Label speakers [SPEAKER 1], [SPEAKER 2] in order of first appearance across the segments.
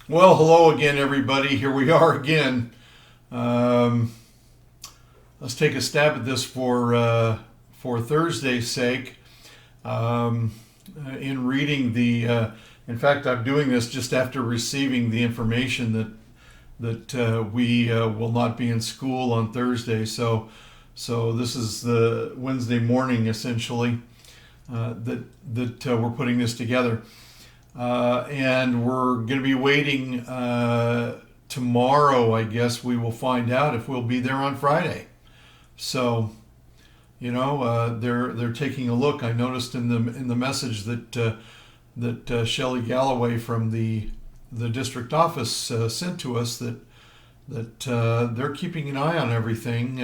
[SPEAKER 1] Well, hello again, everybody. Here we are again. Um, let's take a stab at this for Thursday's sake. Um, in reading in fact, I'm doing this just after receiving the information that we will not be in school on Thursday. So this is the Wednesday morning, essentially, that we're putting this together. And we're going to be waiting tomorrow. I guess we will find out if we'll be there on Friday. So they're taking a look. I noticed in the message that Shelley Galloway from the district office sent to us that they're keeping an eye on everything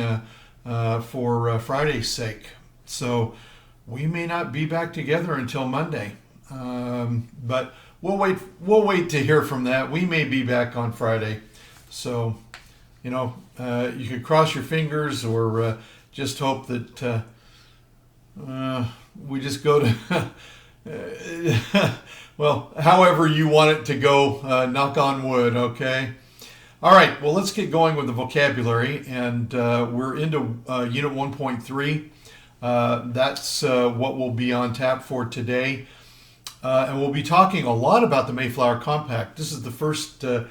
[SPEAKER 1] for Friday's sake. So we may not be back together until Monday. But we'll wait. We'll wait to hear from that. We may be back on Friday, so you could cross your fingers or just hope that we just go to. Well, however you want it to go. Knock on wood. Okay. All right. Well, let's get going with the vocabulary, and we're into Unit 1.3. That's what will be on tap for today. And we'll be talking a lot about the Mayflower Compact. This is the first the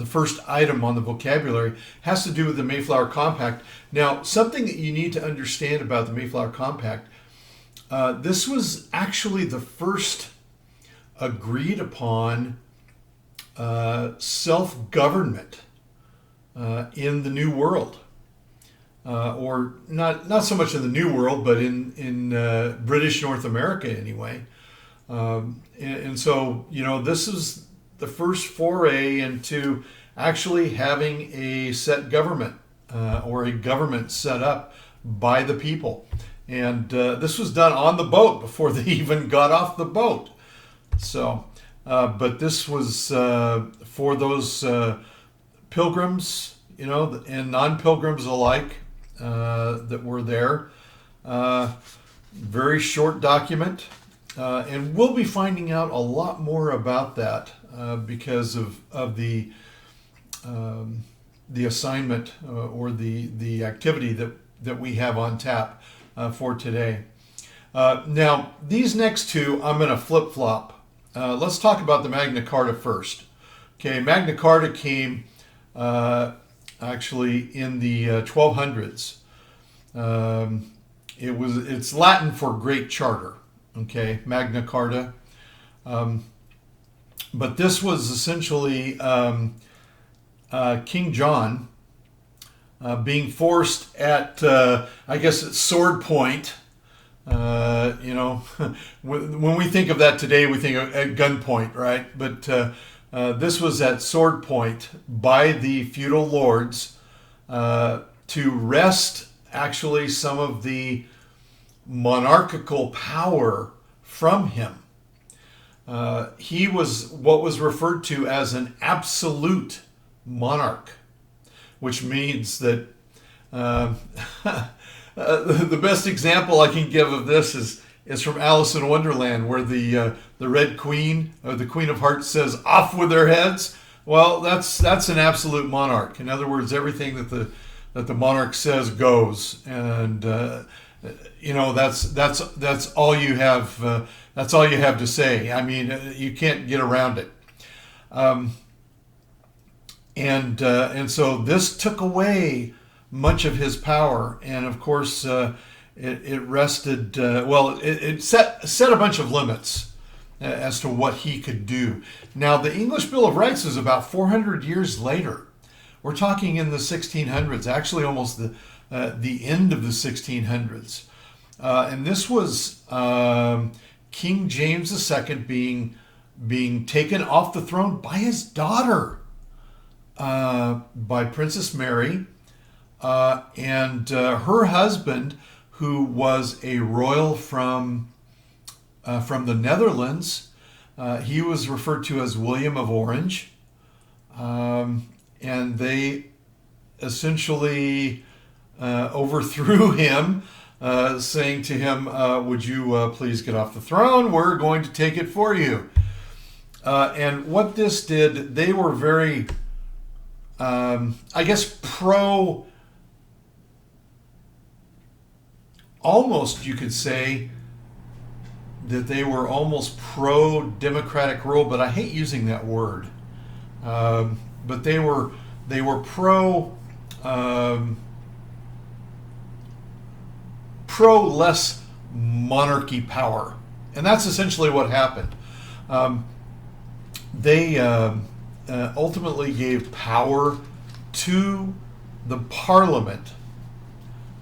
[SPEAKER 1] first item on the vocabulary has to do with the Mayflower Compact. Now, something that you need to understand about the Mayflower Compact, this was actually the first agreed upon self-government in the New World. Or not so much in the New World, but in British North America anyway. And so, this is the first foray into actually having a set government or a government set up by the people. And this was done on the boat before they even got off the boat. So, but this was for those pilgrims, and non-pilgrims alike. That were there. Very short document, and we'll be finding out a lot more about that because of the assignment or the activity that we have on tap for today. Now, these next two, I'm going to flip flop. Let's talk about the Magna Carta first. Okay, Magna Carta came actually in the 1200s. It's Latin for Great Charter. Okay, Magna Carta. But this was essentially King John being forced at, I guess, at sword point. When we think of that today, we think of at gunpoint, right? But this was at sword point by the feudal lords to wrest actually some of the monarchical power from him. He was what was referred to as an absolute monarch, which means that the best example I can give of this is from Alice in Wonderland, where the Red Queen, or the Queen of Hearts, says, "Off with their heads." Well, that's an absolute monarch. In other words, everything that the monarch says goes, and that's all you have. That's all you have to say. I mean, you can't get around it. And so this took away much of his power, and of course, it rested. It set a bunch of limits as to what he could do. Now, the English Bill of Rights is about 400 years later. We're talking in the 1600s, actually almost the end of the 1600s. And this was King James II being taken off the throne by his daughter, by Princess Mary, and her husband, who was a royal from the Netherlands. He was referred to as William of Orange. And they essentially overthrew him saying to him, would you please get off the throne? We're going to take it for you. And what this did, they were very, I guess, almost you could say that they were almost pro-democratic rule, but I hate using that word. But they were pro less monarchy power, and that's essentially what happened. They ultimately gave power to the parliament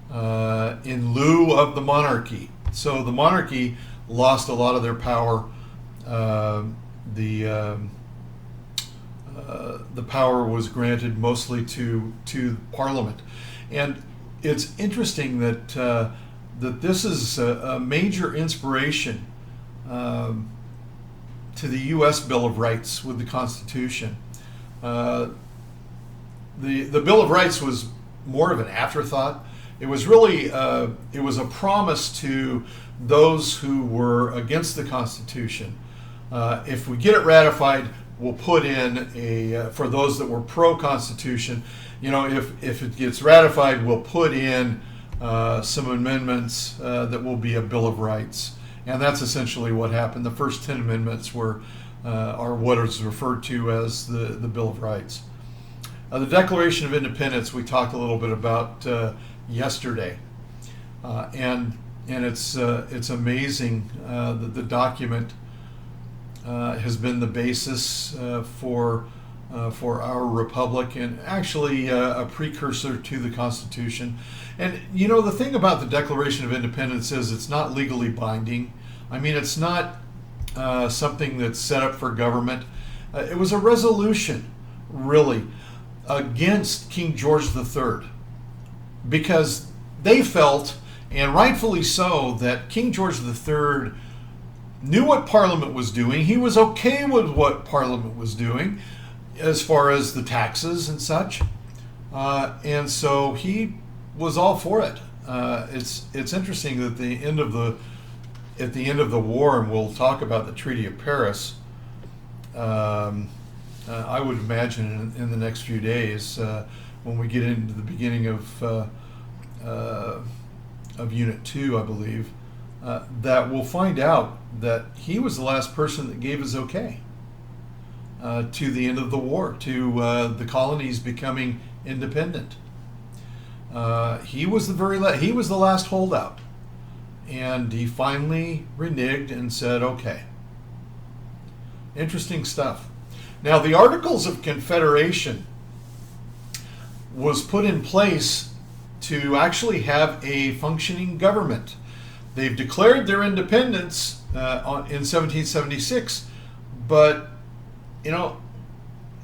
[SPEAKER 1] in lieu of the monarchy. So the monarchy lost a lot of their power. The power was granted mostly to Parliament, and it's interesting that that this is a major inspiration to the U.S. Bill of Rights with the Constitution. The Bill of Rights was more of an afterthought. It was really it was a promise to those who were against the Constitution. If we get it ratified, we'll put in for those that were pro-Constitution, if it gets ratified, we'll put in some amendments that will be a Bill of Rights. And that's essentially what happened. The first 10 amendments are what is referred to as the Bill of Rights. The Declaration of Independence we talked a little bit about yesterday, and it's amazing that the document has been the basis for our republic, and actually a precursor to the Constitution. And the thing about the Declaration of Independence is it's not legally binding. I mean, it's not something that's set up for government. It was a resolution, really, against King George III, because they felt, and rightfully so, that King George III knew what Parliament was doing. He was okay with what Parliament was doing as far as the taxes and such, and so he was all for it. It's interesting that at the end of the war, and we'll talk about the Treaty of Paris. I would imagine in the next few days, when we get into the beginning of Unit 2, I believe, that we'll find out that he was the last person that gave his okay to the end of the war, to the colonies becoming independent. He was the last holdout, and he finally reneged and said, "Okay." Interesting stuff. Now, the Articles of Confederation was put in place to actually have a functioning government. They've declared their independence in 1776, but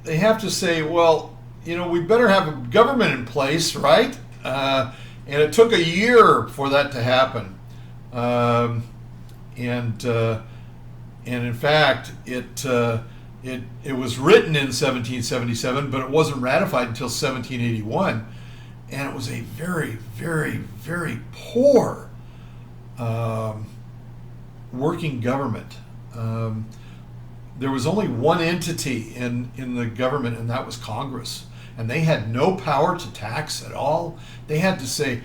[SPEAKER 1] they have to say, well, we better have a government in place, right? And it took a year for that to happen, and in fact, it was written in 1777, but it wasn't ratified until 1781, and it was a very, very, very poor working government. There was only one entity in the government, and that was Congress, and they had no power to tax at all. They had to say,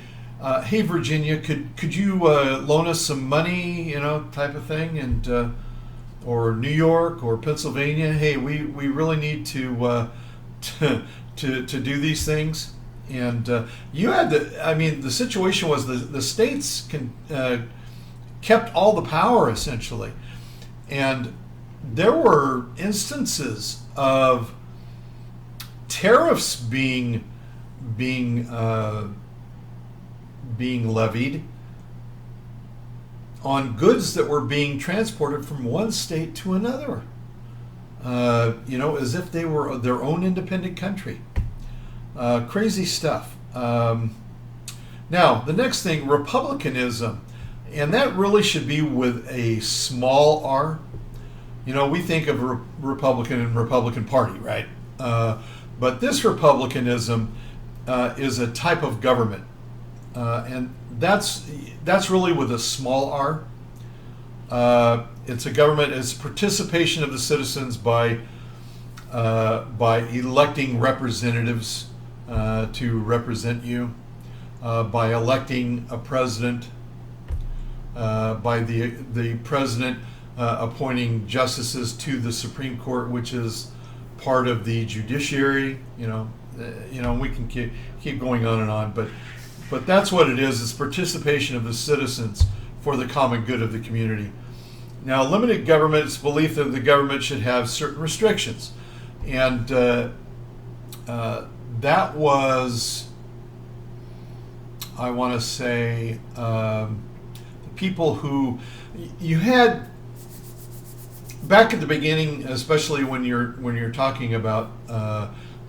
[SPEAKER 1] "Hey, Virginia, could you loan us some money?" Type of thing, and or New York or Pennsylvania. Hey, we really need to do these things. And you had the situation was the states kept all the power essentially, and there were instances of tariffs being levied on goods that were being transported from one state to another, as if they were their own independent country. Crazy stuff. Now, the next thing, republicanism, and that really should be with a small r. We think of Republican and Republican Party, right? But this republicanism is a type of government, and that's really with a small r. It's a government. It's participation of the citizens by electing representatives to represent you, by electing a president, by the president appointing justices to the Supreme Court, which is part of the judiciary. We can keep going on and on, but that's what it is. It's participation of the citizens for the common good of the community. Now, limited government, it's belief that the government should have certain restrictions. And that was, I want to say, the people who you had back at the beginning, especially when you're talking about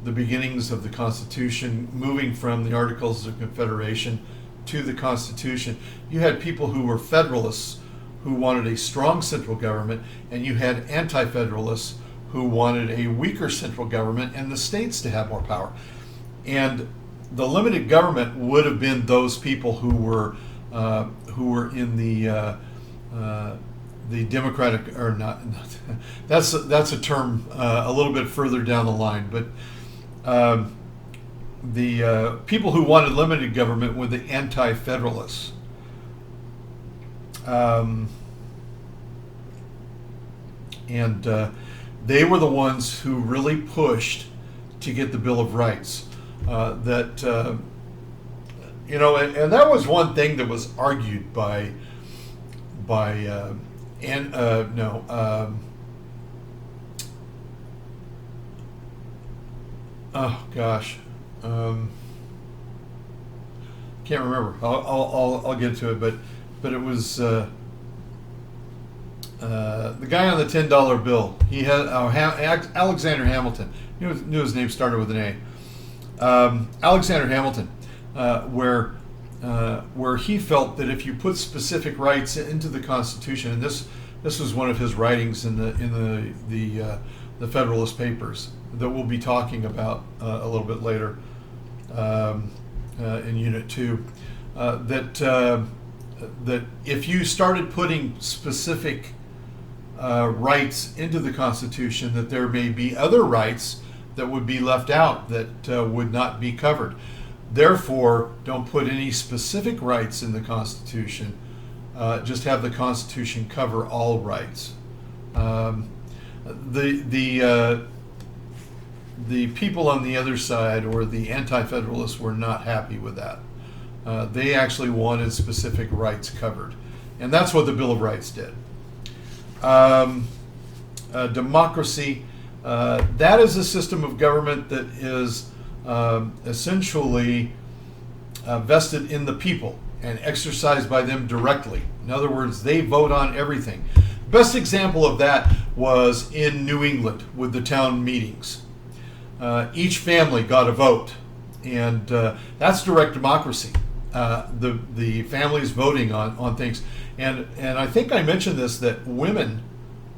[SPEAKER 1] the beginnings of the Constitution, moving from the Articles of Confederation to the Constitution. You had people who were Federalists who wanted a strong central government, and you had Anti-Federalists who wanted a weaker central government and the states to have more power. And the limited government would have been those people who were in the Democratic, or not that's a term a little bit further down the line, but the people who wanted limited government were the Anti-Federalists. They were the ones who really pushed to get the Bill of Rights. And that was one thing that was argued by can't remember. I'll get to it, but it was the guy on the $10 bill. He had Alexander Hamilton. Knew his name started with an A. Alexander Hamilton, where he felt that if you put specific rights into the Constitution, and this was one of his writings in the Federalist Papers that we'll be talking about a little bit later in Unit 2, that if you started putting specific rights into the Constitution, that there may be other rights that would be left out that would not be covered. Therefore, don't put any specific rights in the Constitution. Just have the Constitution cover all rights. The people on the other side, or the Anti-Federalists, were not happy with that. They actually wanted specific rights covered, and that's what the Bill of Rights did. Democracy, that is a system of government that is essentially vested in the people and exercised by them directly. In other words, they vote on everything. Best example of that was in New England with the town meetings. Each family got a vote, and that's direct democracy. The families voting on things, and I think I mentioned this, that women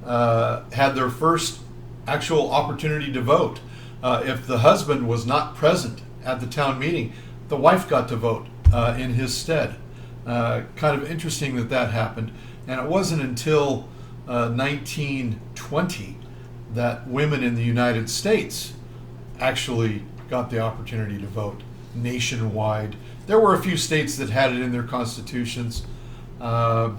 [SPEAKER 1] had their first actual opportunity to vote. If the husband was not present at the town meeting, the wife got to vote in his stead. Kind of interesting that happened, and it wasn't until 1920 that women in the United States actually got the opportunity to vote nationwide. There were a few states that had it in their constitutions prior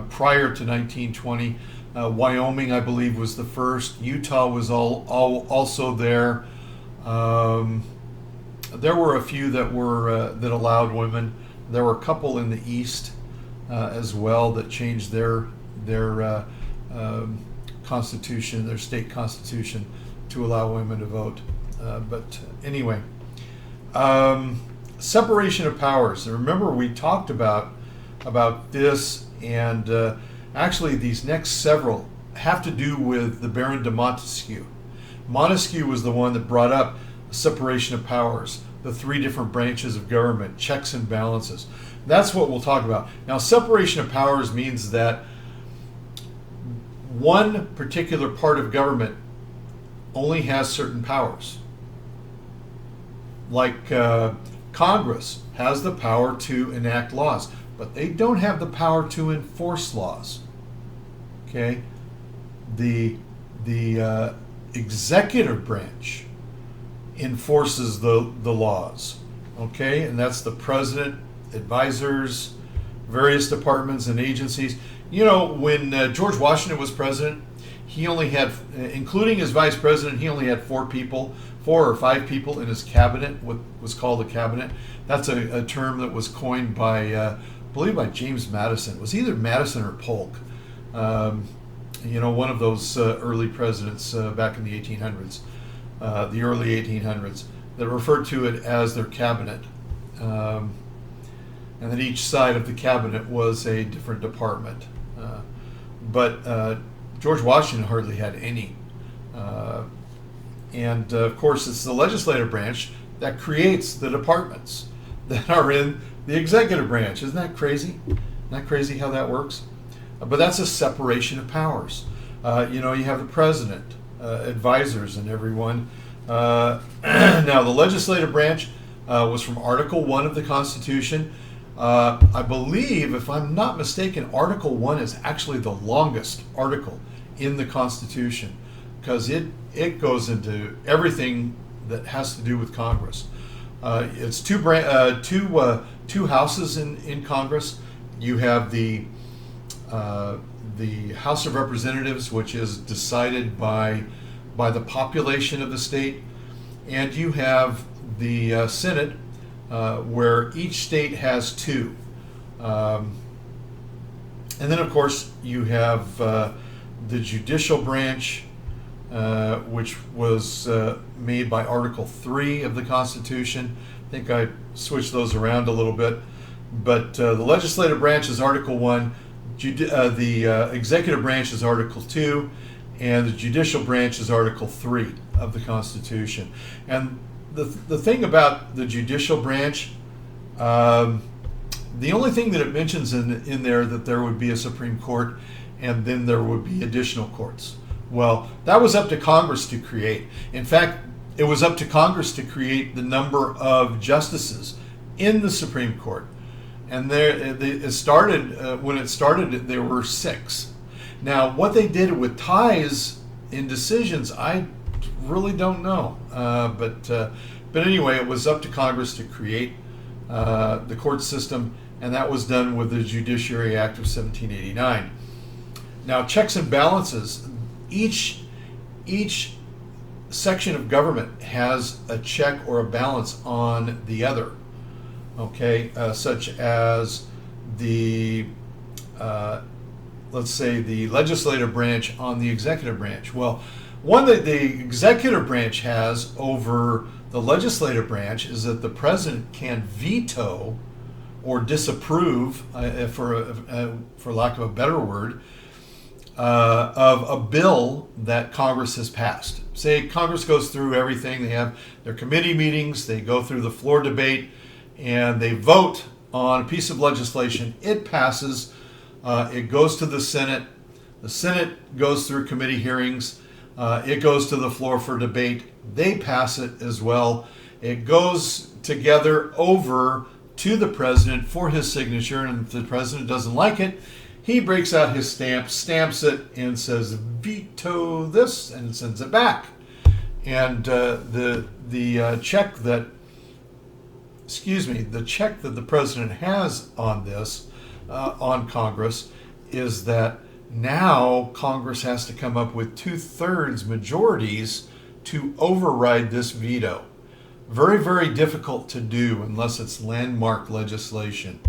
[SPEAKER 1] to 1920. Wyoming, I believe, was the first. Utah was also there. There were a few that allowed women. There were a couple in the East as well that changed their constitution, their state constitution, to allow women to vote. But anyway, separation of powers. And remember, we talked about this, and actually these next several have to do with the Baron de Montesquieu. Montesquieu was the one that brought up separation of powers, the three different branches of government, checks and balances. That's what we'll talk about. Now, separation of powers means that one particular part of government only has certain powers. Like Congress has the power to enact laws, but they don't have the power to enforce laws. Okay, the executive branch enforces the laws. Okay, and that's the president, advisors, various departments and agencies. You know, when George Washington was president, he only had, including his vice president, he only had 4 or 5 people in his cabinet, what was called a cabinet. That's a term that was coined by, I believe, by James Madison. It was either Madison or Polk. You know, one of those early presidents back in the 1800s, the early 1800s, that referred to it as their cabinet. And that each side of the cabinet was a different department. But George Washington hardly had any. And of course, it's the legislative branch that creates the departments that are in the executive branch. Isn't that crazy? Isn't that crazy how that works? But that's a separation of powers. You know, you have the president, advisors, and everyone. Now, the legislative branch was from Article 1 of the Constitution. I believe, if I'm not mistaken, Article 1 is actually the longest article in the Constitution, because it goes into everything that has to do with Congress. It's two houses in Congress. You have the House of Representatives, which is decided by the population of the state, and you have the Senate, where each state has 2. And then, of course, you have the judicial branch, which was made by Article 3 of the Constitution. I think I switched those around a little bit. But the legislative branch is Article 1, the executive branch is Article 2, and the judicial branch is Article 3 of the Constitution. And the thing about the judicial branch, the only thing that it mentions in there, that there would be a Supreme Court and then there would be additional courts. Well, that was up to Congress to create. In fact, it was up to Congress to create the number of justices in the Supreme Court. And it started, when it started, there were 6. Now, what they did with ties in decisions, I really don't know. But anyway, it was up to Congress to create the court system, and that was done with the Judiciary Act of 1789. Now, checks and balances, each section of government has a check or a balance on the other. Okay, such as the let's say the legislative branch on the executive branch. Well, one that the executive branch has over the legislative branch is that the president can veto or disapprove, for lack of a better word, of a bill that Congress has passed. Say Congress goes through everything, they have their committee meetings, they go through the floor debate, and they vote on a piece of legislation. It passes, it goes to the Senate goes through committee hearings, it goes to the floor for debate, they pass it as well. It goes together over to the president for his signature, and if the president doesn't like it, he breaks out his stamp, stamps it, and says, veto this, and sends it back. And the check that the president has on this, on Congress, is that now Congress has to come up with 2/3 majorities to override this veto. Very, very difficult to do unless it's landmark legislation.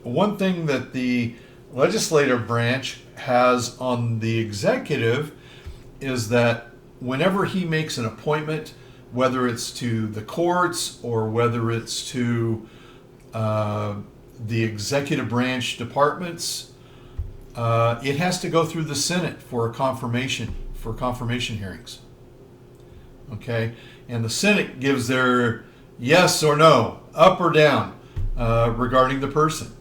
[SPEAKER 1] One thing that the legislative branch has on the executive is that whenever he makes an appointment, whether it's to the courts or whether it's to the executive branch departments, it has to go through the Senate for confirmation hearings. Okay, and the Senate gives their yes or no, up or down, regarding the person.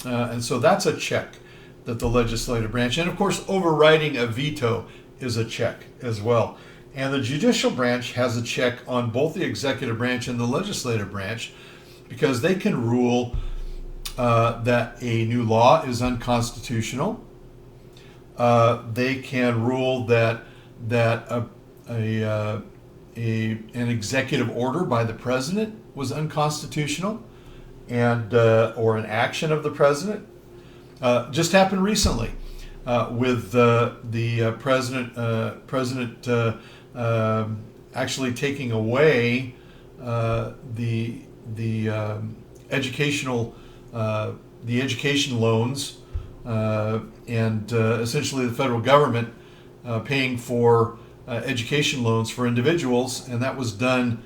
[SPEAKER 1] And so that's a check that the legislative branch, and of course overriding a veto is a check as well. And the judicial branch has a check on both the executive branch and the legislative branch, because they can rule that a new law is unconstitutional. They can rule that an executive order by the president was unconstitutional, and or an action of the president. Just happened recently with the president actually taking away the education loans, and essentially the federal government paying for education loans for individuals, and that was done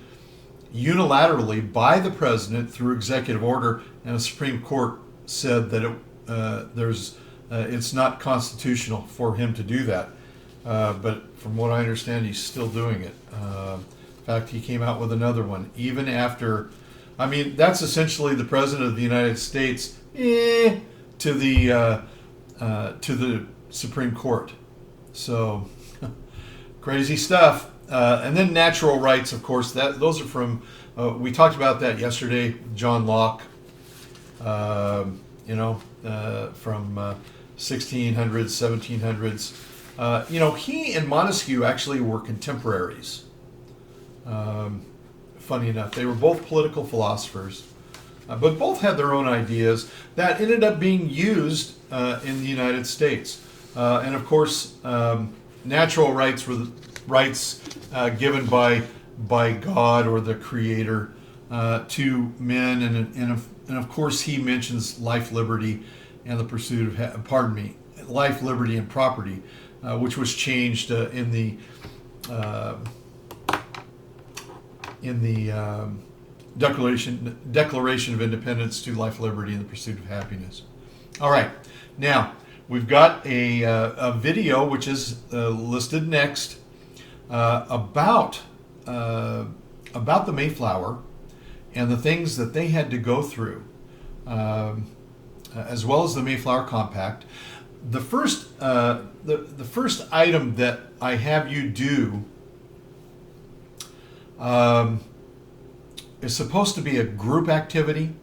[SPEAKER 1] unilaterally by the president through executive order, and the Supreme Court said that it's not constitutional for him to do that. But from what I understand, he's still doing it. In fact, he came out with another one even after. I mean, that's essentially the president of the United States to the Supreme Court. So crazy stuff. And then natural rights, of course. Those are from. We talked about that yesterday. John Locke. From 1600s, 1700s. He and Montesquieu actually were contemporaries. Funny enough, they were both political philosophers, but both had their own ideas that ended up being used in the United States. And of course, natural rights were the rights given by God or the Creator to men, and of course he mentions life, liberty, and the pursuit of life, liberty, and property, which was changed in the Declaration of Independence to life, liberty, and the pursuit of happiness. All right, now we've got a video which is listed next about the Mayflower and the things that they had to go through, as well as the Mayflower Compact. The first item that I have you do is supposed to be a group activity.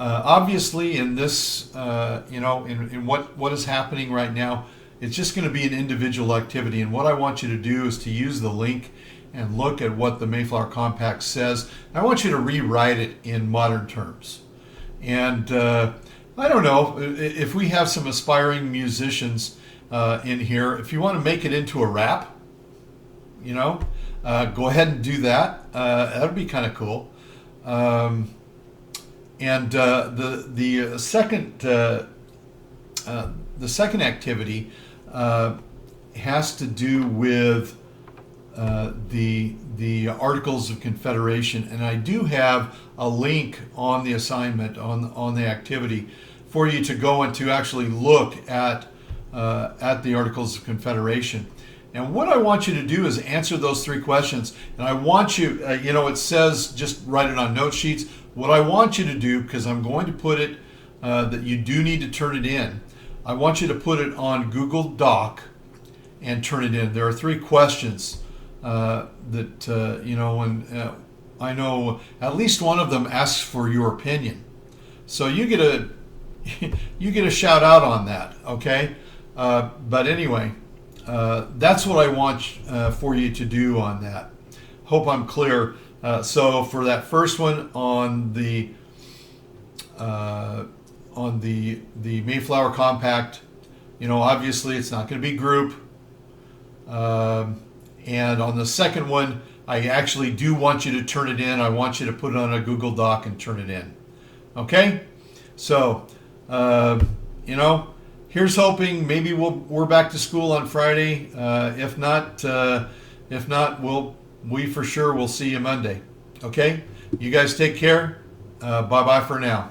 [SPEAKER 1] Obviously, in this, in what is happening right now, it's just going to be an individual activity. And what I want you to do is to use the link and look at what the Mayflower Compact says. I want you to rewrite it in modern terms. And I don't know if we have some aspiring musicians in here. If you want to make it into a rap, go ahead and do that. That would be kind of cool. And the second activity has to do with the Articles of Confederation, and I do have a link on the assignment on the activity for you to go and to actually look at the Articles of Confederation. And what I want you to do is answer those three questions. And I want you, it says just write it on note sheets. What I want you to do, because I'm going to put it that you do need to turn it in, I want you to put it on Google Doc and turn it in. There are three questions that I know at least one of them asks for your opinion. So you get a shout out on that, okay? But anyway, that's what I want for you to do on that. Hope I'm clear. So for that first one on the Mayflower Compact, obviously it's not going to be group. And on the second one, I actually do want you to turn it in. I want you to put it on a Google Doc and turn it in. Okay? So, here's hoping maybe we're back to school on Friday. If not, we for sure will see you Monday. Okay? You guys take care. Bye-bye for now.